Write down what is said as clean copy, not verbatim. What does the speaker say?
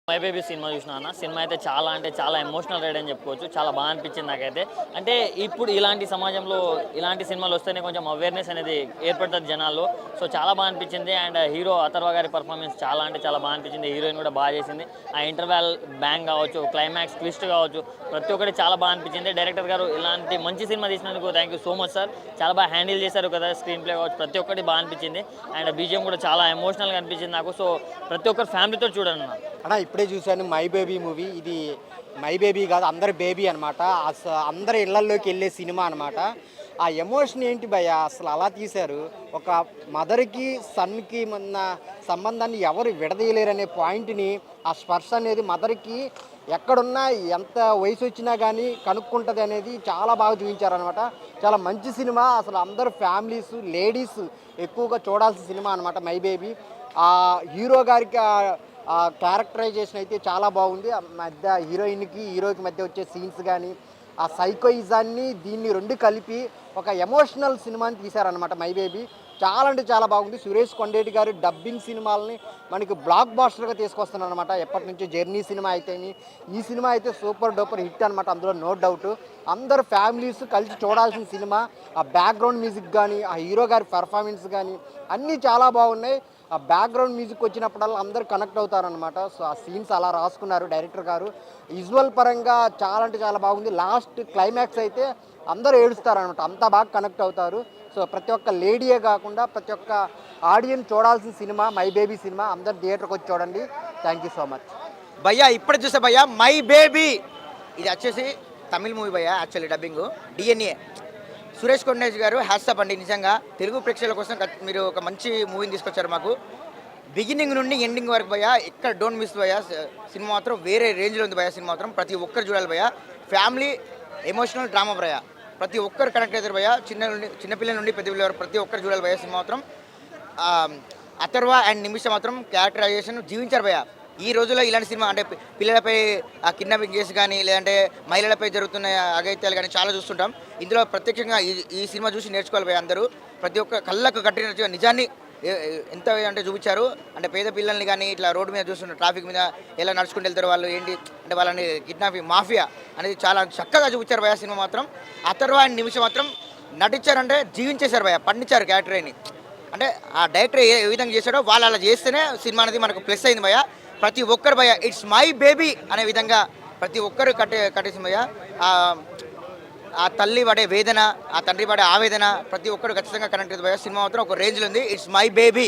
My baby cinema చూసినా అన్న. Cinema అయితే చాలా అంటే చాలా ఎమోషనల్ రైడ్ అని చెప్పుకోవచ్చు. చాలా బాగా అనిపించింది నాకైతే. అంటే ఇప్పుడు ఇలాంటి సమాజంలో ఇలాంటి సినిమాలు వస్తేనే కొంచెం అవేర్‌నెస్ అనేది ఏర్పడుతుంది జనాల్లో. సో చాలా బాగా అనిపించింది. అండ్ హీరో అథర్వ గారి పర్ఫార్మెన్స్ చాలా అంటే చాలా బాగా అనిపించింది. హీరోయిన్ కూడా బాగా చేసింది. ఆ ఇంటర్వెల్ బ్యాంగ్ కావచ్చు, క్లైమాక్స్ ట్విస్ట్ కావచ్చు, ప్రతి ఒక్కటి చాలా బాగా అనిపించింది. డైరెక్టర్ గారు ఇలాంటి మంచి సినిమా తీసినందుకు thank you so much sir. చాలా బాగా హ్యాండిల్ చేశారు కదా, స్క్రీన్ ప్లే కావచ్చు, ప్రతి ఒక్కటి బాగా అనిపించింది. అండ్ బీజిఎం కూడా చాలా ఎమోషనల్‌గా అనిపించింది నాకు. సో ప్రతి ఒక్కరు ఫ్యామిలీతో చూడండి అన్న. అన్న ఇప్పుడే చూశాను మై బేబీ మూవీ. ఇది మై బేబీ కాదు, అందరి బేబీ అనమాట. అందరి ఇళ్లల్లోకి వెళ్ళే సినిమా అనమాట. ఆ ఎమోషన్ ఏంటి భయ్య, అసలు అలా తీశారు. ఒక మదర్కి సన్కి ఉన్న సంబంధాన్ని ఎవరు విడదీయలేరనే పాయింట్ని, ఆ స్పర్శ అనేది మదర్కి ఎక్కడున్నా ఎంత వయసు వచ్చినా కానీ కనుక్కుంటుంది అనేది చాలా బాగా చూపించారనమాట. చాలా మంచి సినిమా. అసలు అందరు ఫ్యామిలీస్, లేడీస్ ఎక్కువగా చూడాల్సిన సినిమా అనమాట మై బేబీ. ఆ హీరో గారికి క్యారెక్టరైజేషన్ అయితే చాలా బాగుంది. మధ్య హీరోయిన్కి హీరోకి మధ్య వచ్చే సీన్స్ కానీ, ఆ సైకోయిజాన్ని దీన్ని రెండు కలిపి ఒక ఎమోషనల్ సినిమాని తీశారనమాట మై బేబీ. చాలా అంటే చాలా బాగుంది. సురేష్ కొండేటి గారు డబ్బింగ్ సినిమాలని మనకి బ్లాక్ బాస్టర్గా తీసుకొస్తున్నారు అనమాట. ఎప్పటి నుంచో జర్నీ సినిమా అయితేని, ఈ సినిమా అయితే సూపర్ డూపర్ హిట్ అనమాట. అందులో నో డౌట్. అందరు ఫ్యామిలీస్ కలిసి చూడాల్సిన సినిమా. ఆ బ్యాక్గ్రౌండ్ మ్యూజిక్ కానీ, ఆ హీరో గారి పెర్ఫార్మెన్స్ కానీ అన్నీ చాలా బాగున్నాయి. ఆ బ్యాక్గ్రౌండ్ మ్యూజిక్ వచ్చినప్పుడల్లా అందరు కనెక్ట్ అవుతారనమాట. సో ఆ సీన్స్ అలా రాసుకున్నారు డైరెక్టర్ గారు. విజువల్ పరంగా చాలా అంటే చాలా బాగుంది. లాస్ట్ క్లైమాక్స్ అయితే అందరూ ఏడుస్తారనమాట, అంత బాగా కనెక్ట్ అవుతారు. సో ప్రతి ఒక్క లేడీయే కాకుండా ప్రతి ఒక్క ఆడియన్స్ చూడాల్సిన సినిమా మై బేబీ సినిమా. అందరు థియేటర్కి వచ్చి చూడండి. థ్యాంక్ యూ సో మచ్ భయ్యా. ఇప్పుడు చూసా భయ్యా మై బేబీ. ఇది వచ్చేసి తమిళ్ మూవీ భయ్యా. Actually dubbing DNA. సురేష్ కొండేజ్ గారు హ్యాట్సాప్ అండి. నిజంగా తెలుగు ప్రేక్షకుల కోసం మీరు ఒక మంచి మూవీని తీసుకొచ్చారు మాకు. బిగినింగ్ నుండి ఎండింగ్ వరకు భయ్యా ఎక్కడ డోంట్ మిస్ భయ్యా. సినిమా మాత్రం వేరే రేంజ్లో ఉంది భయ్యా. సినిమా మాత్రం ప్రతి ఒక్కరు చూడాలి భయ్యా. ఫ్యామిలీ ఎమోషనల్ డ్రామా భయ్యా. ప్రతి ఒక్కరు కనెక్ట్ అవుతారు భయ్యా. చిన్నపిల్లల నుండి పెద్ద పిల్లల వరకు ప్రతి ఒక్కరు చూడాలి భయ్యా. సినిమా మాత్రం అథర్వ అండ్ నిమిష మాత్రం క్యారెక్టరైజేషన్ జీవించారు భయ్యా. ఈ రోజుల్లో ఇలాంటి సినిమా అంటే పిల్లలపై కిడ్నాపింగ్ కేసు కానీ, లేదంటే మహిళలపై జరుగుతున్న అఘాయిత్యాలు కానీ చాలా చూస్తుంటాం. ఇందులో ప్రత్యక్షంగా ఈ సినిమా చూసి నేర్చుకోవాలి భయ్యా అందరూ. ప్రతి ఒక్క కళ్ళకు కట్టిన నిజాన్ని ఎంత అంటే చూపించారు. అంటే పేద పిల్లల్ని కానీ ఇట్లా రోడ్డు మీద చూస్తున్న ట్రాఫిక్ మీద ఎలా నడుచుకుంటూ వెళ్తారు వాళ్ళు, ఏంటి అంటే వాళ్ళని కిడ్నాపింగ్ మాఫియా అనేది చాలా చక్కగా చూపించారు భయ్యా. సినిమా మాత్రం అథర్వ అండ్ నిమిషం మాత్రం నటించారంటే జీవించేశారు భయ్యా. పండించారు క్యారెక్టర్ని. అంటే ఆ డైరెక్టర్ ఏ విధంగా చేశాడో వాళ్ళు అలా చేస్తేనే సినిమా అనేది మనకు ప్లస్ అయింది భయ్యా. ప్రతి ఒక్కరు భయ్యా ఇట్స్ మై బేబీ అనే విధంగా ప్రతి ఒక్కరు కట్టేసింది భయ్యా. ఆ తల్లి పడే వేదన, ఆ తండ్రి పడే ఆవేదన ప్రతి ఒక్కరు ఖచ్చితంగా కనెక్ట్ అవుతుంది భయ్యా. సినిమా మాత్రం ఒక రేంజ్లో ఉంది. It's my baby.